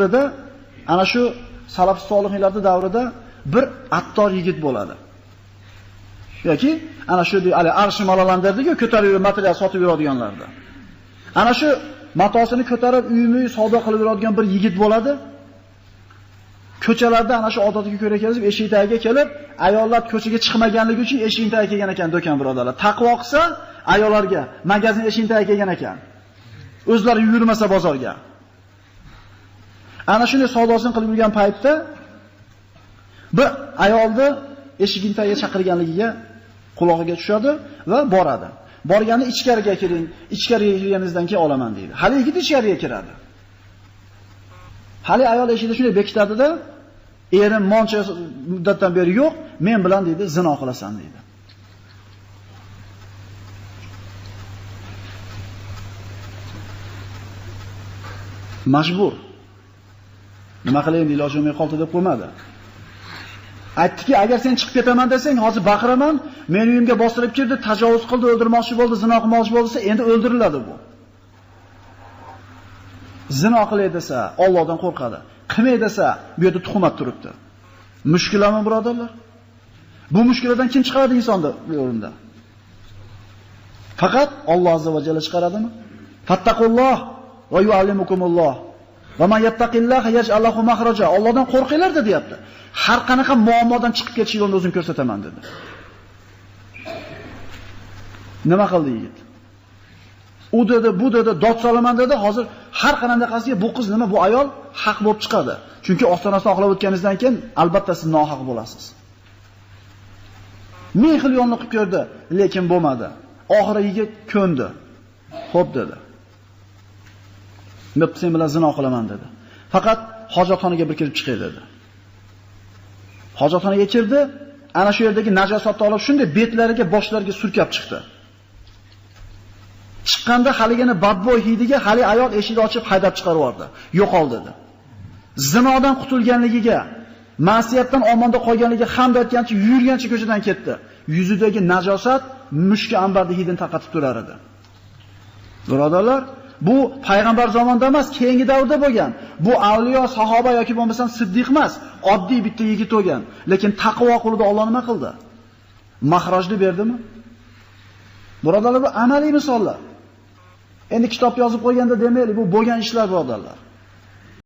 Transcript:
davrida ana shu salaf solihlarning davrida bir attor yigit bo'ladi. Yoki ana shu arsh malolandirdiku, ko'tarib material sotib yuradiganlarda. Ana shu matosini ko'tarib uyni savdo qilib yuradigan bir yigit bo'ladi. Ko'chalarda ana shu odatiga ko'ra kelib, eshik tagiga kelib, ayollar ko'chaga chiqmaganligi uchun eshik tagiga kelgan ekan do'kon birodarlar. Taqvo qilsa ayollarga magazin eshik tagiga kelgan ekan. O'zlari yurmasa bozorga. Ana shunday savdosini qilib yurgan paytda bir ayolni eshiging tagiga chaqirganligiga quloqiga tushadi va boradi. Borganda ichkariga kiring, ichkariga kirganingizdan keyin olaman deydi. Hali yigit ichkariga kiradi. Hali ayol eshikda shunday bekitadi-da, erim moncha muddatdan beri yo'q, men bilan deydi zino qilasan deydi. Majbur. Nima qilayim, ilojim yo'q qoldi deb qo'ymadi. Aytdiki, agar sen chiqib ketaman desang, hozir baqiraman, meni uyimga bostirib kirdi, tajovuz qildi, o'ldirmoqchi bo'ldi, zino qilmoqchi bo'lsa, endi o'ldiriladi bu. Zino qilay desa, Allohdan qo'rqadi. Qilmay desa, bu yerda tuhmat turibdi. Mushkulami birodarlar? Bu mushkuladan kim chiqaradi insonni bu o'rinda? Faqat Alloh azza va jalla chiqaradimi? Fattaqulloh va yuallimukumulloh. Va man yattaqillaha yaj'al lahu makhraja. Allohdan qo'rqinglar deyapti. Har qanaqa muammodan chiqib ketish yo'lini o'zim ko'rsataman dedi. Nima qildi yigit? U dedi, bu dedi, dod solaman dedi. Hozir har qanaqasiga bu qiz nima, bu ayol haq bo'lib chiqadi. Chunki ostonasini oqlab o'tganingizdan keyin albatta siz nohaq bo'lasiz. Ming xil yo'lni qilib ko'rdi, lekin bo'lmadi. Oxiri yigit ko'ndi. Xo'p dedi. Men sen bilan zino qilaman dedi. Faqat hojatxonaga bir kirib chiqay dedi. Hojatxonaga kirdi, ana shu yerdagi najosatni olib shunday betlariga, boshlariga surkab chiqdi. Chiqqanda haligini badbo'y hidiga hali ayol eshikni ochib haydab chiqarib yubordi. Yo'qol dedi. Zinodan qutulganligiga, ma'siyatdan omonda qolganligiga hamd aytgancha yurgancha ko'chadan ketdi. Yuzidagi najosat mushki ambarda hidini taqatib turar edi. Birodarlar, bu payg'ambar zamonida emas, keyingi davrda bo'lgan. Bu avliyo, sahoba yoki bo'lmasam siddiq emas, oddiy bitta yigit bo'lgan. Lekin taqvo qildi, Alloh nima qildi? Mahrajni berdimi? Birodarlar, bu amaliy misollar. Endi kitob yozib qo'yganda demaylik, bu bo'lgan ishlar birodarlar.